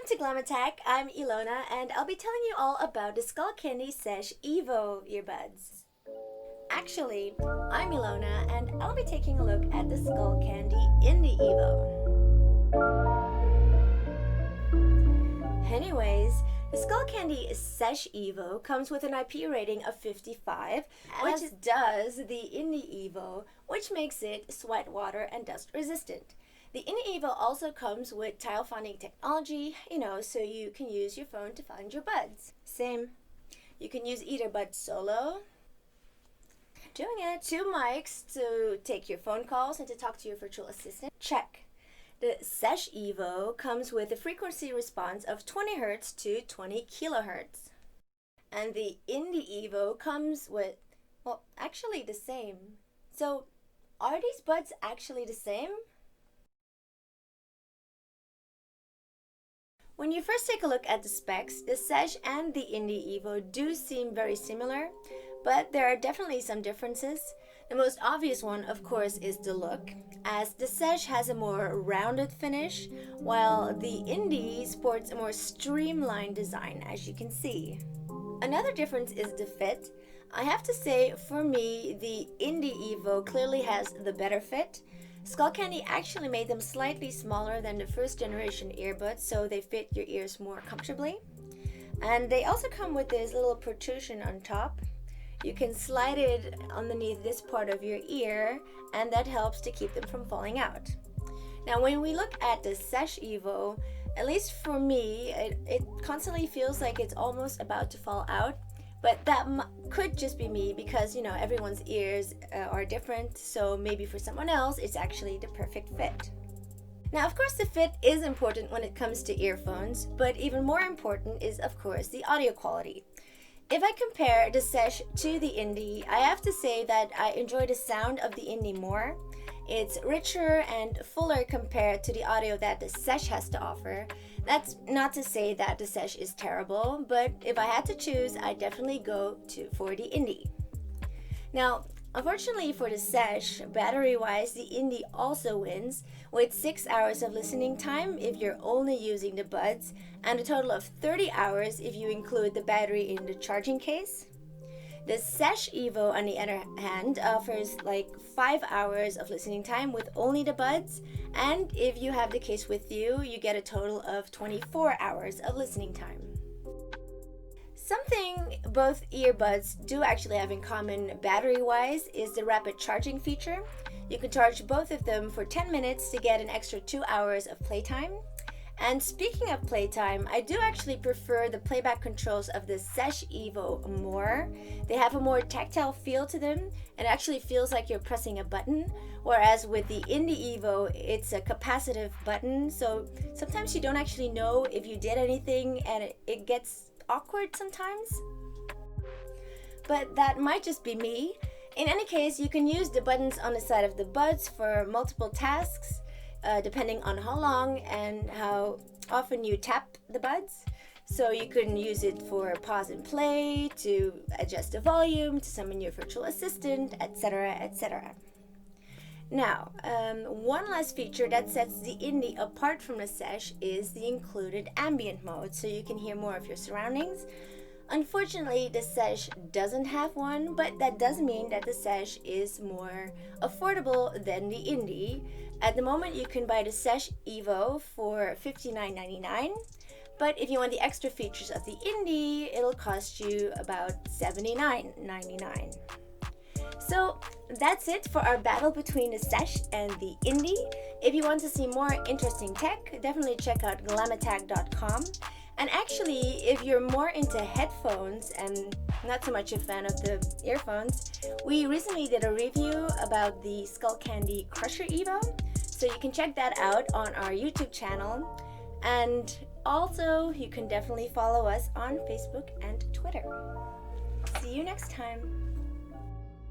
Welcome to Glamattech. I'm Ilona and I'll be telling you all about the Skullcandy Sesh Evo earbuds. Actually, I'm Ilona and I'll be taking a look at the Skullcandy Indy Evo. Anyways, the Skullcandy Sesh Evo comes with an IP rating of 55, which does the Indy Evo, which makes it sweat, water, and dust resistant. The Indy Evo also comes with telephonic technology, so you can use your phone to find your buds. Same. You can use either bud solo, doing it, 2 mics to take your phone calls and to talk to your virtual assistant. Check. The Sesh Evo comes with a frequency response of 20 Hz to 20 kHz. And the Indy Evo comes with, well, actually the same. So, are these buds actually the same? When you first take a look at the specs, the Sesh and the Indy Evo do seem very similar, but there are definitely some differences. The most obvious one, of course, is the look, as the Sesh has a more rounded finish, while the Indy sports a more streamlined design, as you can see. Another difference is the fit. I have to say, for me, the Indy Evo clearly has the better fit. Skullcandy actually made them slightly smaller than the first generation earbuds, so they fit your ears more comfortably. And they also come with this little protrusion on top. You can slide it underneath this part of your ear, and that helps to keep them from falling out. Now, when we look at the Sesh Evo, at least for me, it constantly feels like it's almost about to fall out. But that could just be me because, everyone's ears are different, so maybe for someone else, it's actually the perfect fit. Now, of course, the fit is important when it comes to earphones, but even more important is, of course, the audio quality. If I compare the Sesh to the Indy, I have to say that I enjoy the sound of the Indy more. It's richer and fuller compared to the audio that the Sesh has to offer. That's not to say that the Sesh is terrible, but if I had to choose, I'd definitely go for the Indy. Now, unfortunately for the Sesh, battery-wise, the Indy also wins with 6 hours of listening time if you're only using the buds, and a total of 30 hours if you include the battery in the charging case. The Sesh Evo, on the other hand, offers like 5 hours of listening time with only the buds, and if you have the case with you, you get a total of 24 hours of listening time. Something both earbuds do actually have in common battery-wise is the rapid charging feature. You can charge both of them for 10 minutes to get an extra 2 hours of playtime. And speaking of playtime, I do actually prefer the playback controls of the Sesh Evo more. They have a more tactile feel to them, and it actually feels like you're pressing a button, whereas with the Indy Evo, it's a capacitive button, so sometimes you don't actually know if you did anything, and it gets awkward sometimes. But that might just be me. In any case, you can use the buttons on the side of the buds for multiple tasks, depending on how long and how often you tap the buds. So you can use it for pause and play, to adjust the volume, to summon your virtual assistant, etc., etc. Now, one last feature that sets the Indy apart from the Sesh is the included Ambient Mode, so you can hear more of your surroundings. Unfortunately, the Sesh doesn't have one, but that does mean that the Sesh is more affordable than the Indy. At the moment, you can buy the Sesh Evo for $59.99, but if you want the extra features of the Indy, it'll cost you about $79.99. So that's it for our battle between the Sesh and the Indy. If you want to see more interesting tech, definitely check out glamattech.com. And actually, if you're more into headphones and not so much a fan of the earphones, we recently did a review about the Skullcandy Crusher Evo, so you can check that out on our YouTube channel. And also, you can definitely follow us on Facebook and Twitter. See you next time.